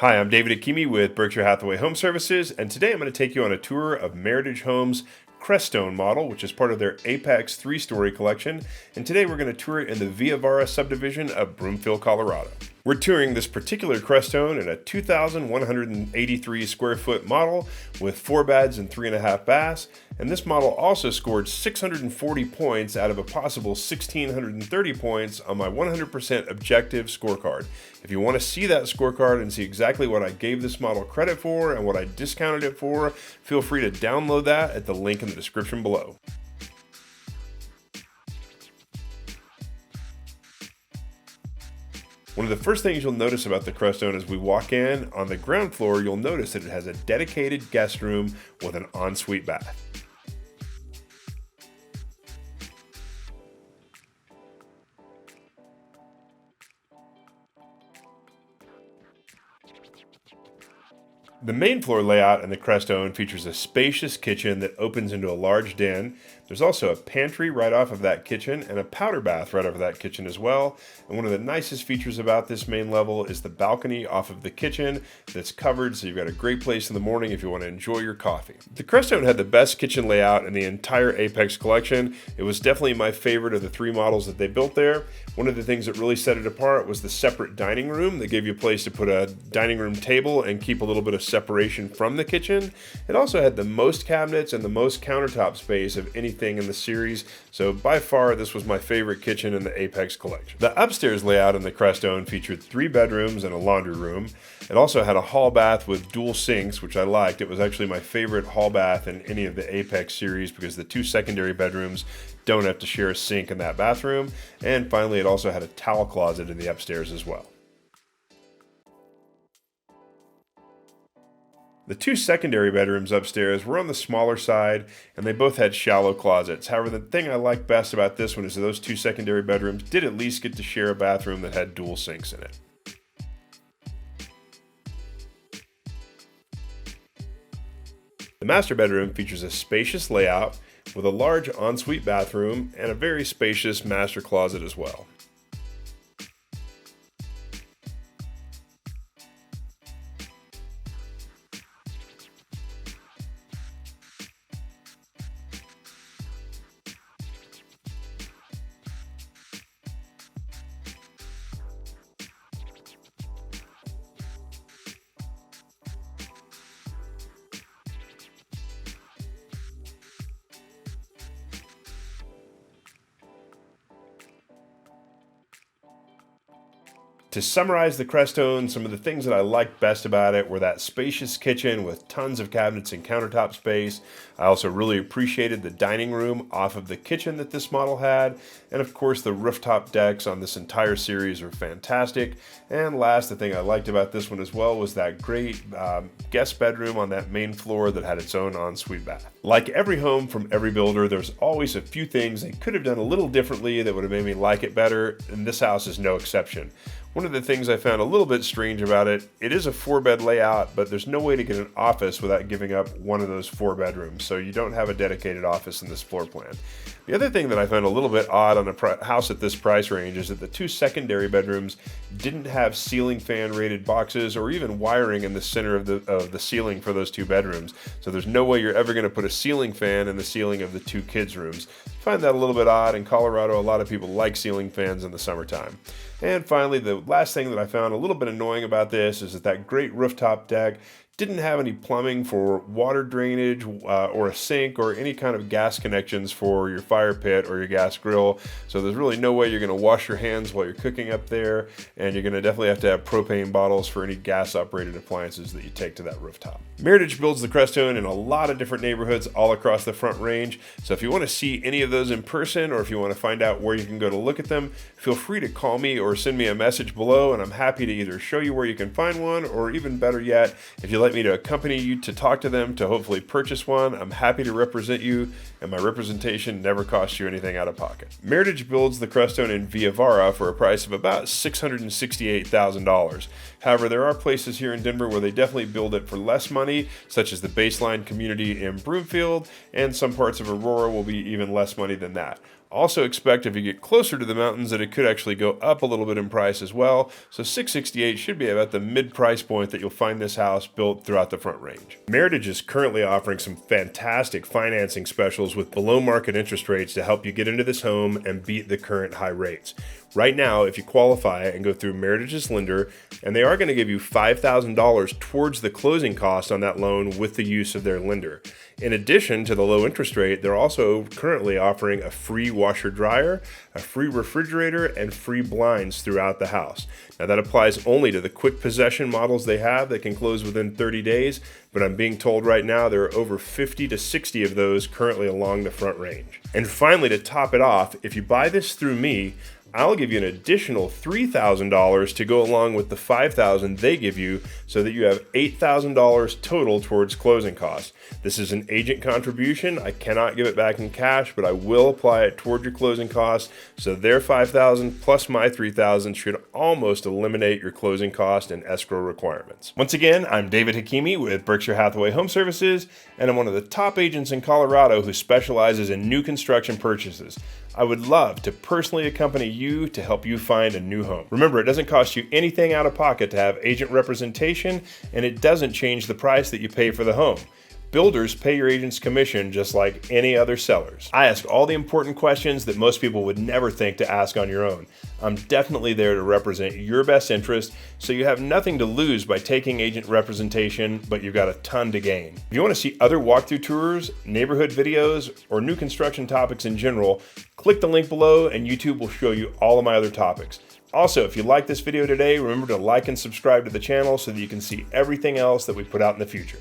Hi, I'm David Hakimi with Berkshire Hathaway Home Services, and today I'm going to take you on a tour of Meritage Homes' Crestone model, which is part of their Apex 3-story collection. And today we're going to tour it in the Varra subdivision of Broomfield, Colorado. We're touring this particular Crestone in a 2,183 square foot model with 4 beds and 3.5 baths. And this model also scored 640 points out of a possible 1,630 points on my 100% Objective Scorecard. If you want to see that scorecard and see exactly what I gave this model credit for and what I discounted it for, feel free to download that at the link in the description below. One of the first things you'll notice about the Crestone as we walk in, on the ground floor, you'll notice that it has a dedicated guest room with an ensuite bath. The main floor layout in the Crestone features a spacious kitchen that opens into a large den. There's also a pantry right off of that kitchen and a powder bath right over that kitchen as well. And one of the nicest features about this main level is the balcony off of the kitchen that's covered, so you've got a great place in the morning if you want to enjoy your coffee. The Crestone had the best kitchen layout in the entire Apex collection. It was definitely my favorite of the 3 models that they built there. One of the things that really set it apart was the separate dining room that gave you a place to put a dining room table and keep a little bit of separation from the kitchen. It also had the most cabinets and the most countertop space of anything in the series, so by far this was my favorite kitchen in the Apex collection. The upstairs layout in the Crestone featured 3 bedrooms and a laundry room. It also had a hall bath with dual sinks, which I liked. It was actually my favorite hall bath in any of the Apex series because the 2 secondary bedrooms don't have to share a sink in that bathroom. And finally, it also had a towel closet in the upstairs as well. The 2 secondary bedrooms upstairs were on the smaller side, and they both had shallow closets. However, the thing I liked best about this one is that those 2 secondary bedrooms did at least get to share a bathroom that had dual sinks in it. The master bedroom features a spacious layout with a large ensuite bathroom and a very spacious master closet as well. To summarize the Crestone, some of the things that I liked best about it were that spacious kitchen with tons of cabinets and countertop space. I also really appreciated the dining room off of the kitchen that this model had. And of course, the rooftop decks on this entire series are fantastic. And last, the thing I liked about this one as well was that great guest bedroom on that main floor that had its own ensuite bath. Like every home from every builder, there's always a few things they could have done a little differently that would have made me like it better, and this house is no exception. One of the things I found a little bit strange about it, it is a 4-bed layout, but there's no way to get an office without giving up one of those 4 bedrooms, so you don't have a dedicated office in this floor plan. The other thing that I found a little bit odd on a house at this price range is that the 2 secondary bedrooms didn't have ceiling fan rated boxes or even wiring in the center of the ceiling for those 2 bedrooms. So there's no way you're ever going to put a ceiling fan in the ceiling of the 2 kids' rooms. I find that a little bit odd. In Colorado, a lot of people like ceiling fans in the summertime. And finally, the last thing that I found a little bit annoying about this is that great rooftop deck didn't have any plumbing for water drainage or a sink or any kind of gas connections for your fire pit or your gas grill. So there's really no way you're going to wash your hands while you're cooking up there, and you're going to definitely have to have propane bottles for any gas operated appliances that you take to that rooftop. Meritage builds the Crestone in a lot of different neighborhoods all across the Front Range. So if you want to see any of those in person, or if you want to find out where you can go to look at them, feel free to call me or send me a message below, and I'm happy to either show you where you can find one, or even better yet, if you'd like me to accompany you to talk to them to hopefully purchase one, I'm happy to represent you, and my representation never costs you anything out of pocket. Meritage builds the Crestone in Varra for a price of about $668,000. However, there are places here in Denver where they definitely build it for less money, such as the Baseline community in Broomfield, and some parts of Aurora will be even less money than that. Also expect if you get closer to the mountains that it could actually go up a little bit in price as well. So $668 should be about the mid price point that you'll find this house built throughout the Front Range. Meritage is currently offering some fantastic financing specials with below market interest rates to help you get into this home and beat the current high rates. Right now, if you qualify and go through Meritage's lender, and they are going to give you $5,000 towards the closing cost on that loan with the use of their lender. In addition to the low interest rate, they're also currently offering a free washer dryer, a free refrigerator, and free blinds throughout the house. Now that applies only to the quick possession models they have that can close within 30 days, but I'm being told right now there are over 50 to 60 of those currently along the Front Range. And finally, to top it off, if you buy this through me, I'll give you an additional $3,000 to go along with the $5,000 they give you, so that you have $8,000 total towards closing costs. This is an agent contribution. I cannot give it back in cash, but I will apply it toward your closing costs. So their $5,000 plus my $3,000 should almost eliminate your closing cost and escrow requirements. Once again, I'm David Hakimi with Berkshire Hathaway Home Services, and I'm one of the top agents in Colorado who specializes in new construction purchases. I would love to personally accompany you to help you find a new home. Remember, it doesn't cost you anything out of pocket to have agent representation, and it doesn't change the price that you pay for the home. Builders pay your agent's commission just like any other sellers. I ask all the important questions that most people would never think to ask on your own. I'm definitely there to represent your best interest, so you have nothing to lose by taking agent representation, but you've got a ton to gain. If you want to see other walkthrough tours, neighborhood videos, or new construction topics in general, click the link below and YouTube will show you all of my other topics. Also, if you like this video today, remember to like and subscribe to the channel so that you can see everything else that we put out in the future.